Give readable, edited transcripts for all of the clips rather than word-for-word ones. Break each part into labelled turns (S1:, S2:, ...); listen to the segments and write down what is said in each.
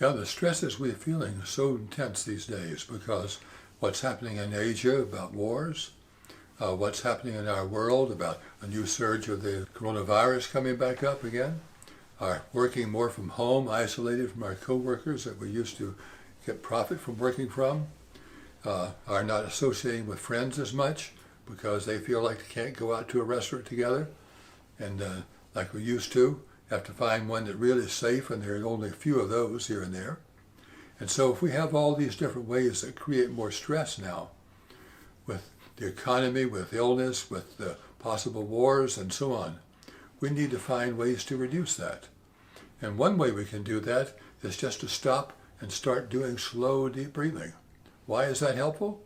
S1: Yeah, the stresses we're feeling are so intense these days because what's happening in Asia about wars, what's happening in our world about a new surge of the coronavirus coming back up again, are working more from home, isolated from our coworkers that we used to get profit from working from, are not associating with friends as much because they feel like they can't go out to a restaurant together and like we used to. Have to find one that really is safe, and there are only a few of those here and there. And so if we have all these different ways that create more stress now, with the economy, with illness, with the possible wars and so on, we need to find ways to reduce that. And one way we can do that is just to stop and start doing slow, deep breathing. Why is that helpful?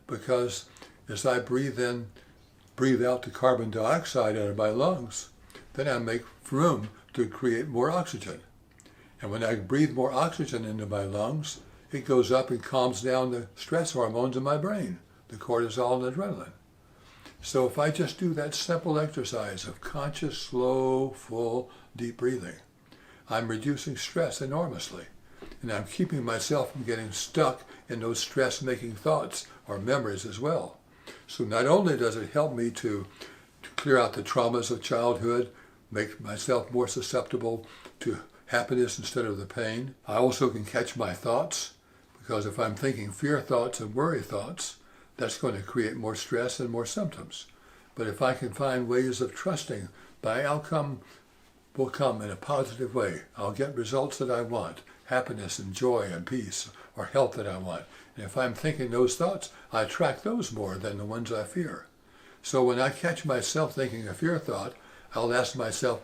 S1: Because as I breathe out the carbon dioxide out of my lungs, then I make room to create more oxygen. And when I breathe more oxygen into my lungs, it goes up and calms down the stress hormones in my brain, the cortisol and adrenaline. So if I just do that simple exercise of conscious, slow, full, deep breathing, I'm reducing stress enormously. And I'm keeping myself from getting stuck in those stress-making thoughts or memories as well. So not only does it help me to clear out the traumas of childhood, make myself more susceptible to happiness instead of the pain. I also can catch my thoughts, because if I'm thinking fear thoughts and worry thoughts, that's going to create more stress and more symptoms. But if I can find ways of trusting my outcome will come in a positive way, I'll get results that I want, happiness and joy and peace, or health that I want. And if I'm thinking those thoughts, I attract those more than the ones I fear. So when I catch myself thinking a fear thought, I'll ask myself,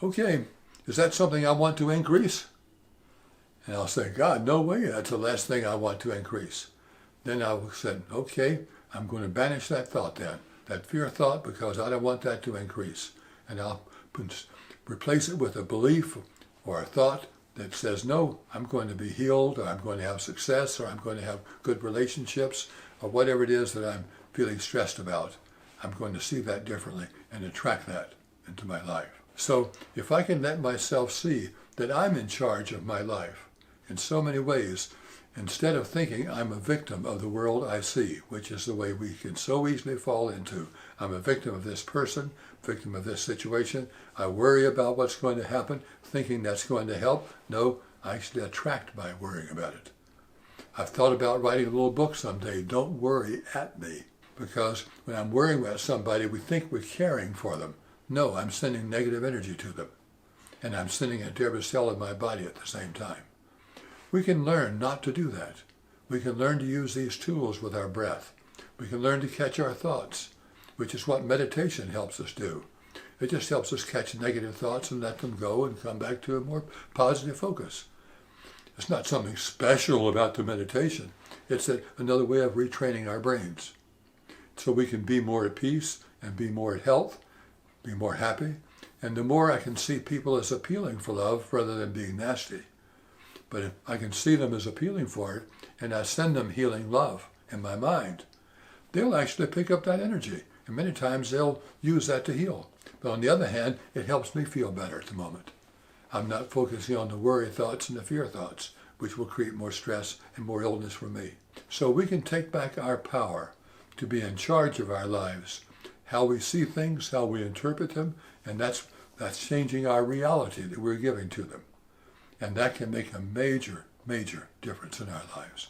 S1: okay, is that something I want to increase? And I'll say, God, no way, that's the last thing I want to increase. Then I'll say, okay, I'm going to banish that thought then, that fear thought, because I don't want that to increase. And I'll replace it with a belief or a thought that says, no, I'm going to be healed, or I'm going to have success, or I'm going to have good relationships, or whatever it is that I'm feeling stressed about. I'm going to see that differently and attract that into my life. So if I can let myself see that I'm in charge of my life in so many ways, instead of thinking I'm a victim of the world I see, which is the way we can so easily fall into. I'm a victim of this person, victim of this situation. I worry about what's going to happen, thinking that's going to help. No, I actually attract by worrying about it. I've thought about writing a little book someday, Don't Worry at Me, because when I'm worrying about somebody, we think we're caring for them. No, I'm sending negative energy to them, and I'm sending it to every cell in my body at the same time. We can learn not to do that. We can learn to use these tools with our breath. We can learn to catch our thoughts, which is what meditation helps us do. It just helps us catch negative thoughts and let them go and come back to a more positive focus. It's not something special about the meditation. It's another way of retraining our brains so we can be more at peace and be more at health, be more happy. And the more I can see people as appealing for love rather than being nasty. But if I can see them as appealing for it, and I send them healing love in my mind, they'll actually pick up that energy. And many times they'll use that to heal. But on the other hand, it helps me feel better at the moment. I'm not focusing on the worry thoughts and the fear thoughts, which will create more stress and more illness for me. So we can take back our power to be in charge of our lives, how we see things, how we interpret them, and that's changing our reality that we're giving to them. And that can make a major, major difference in our lives.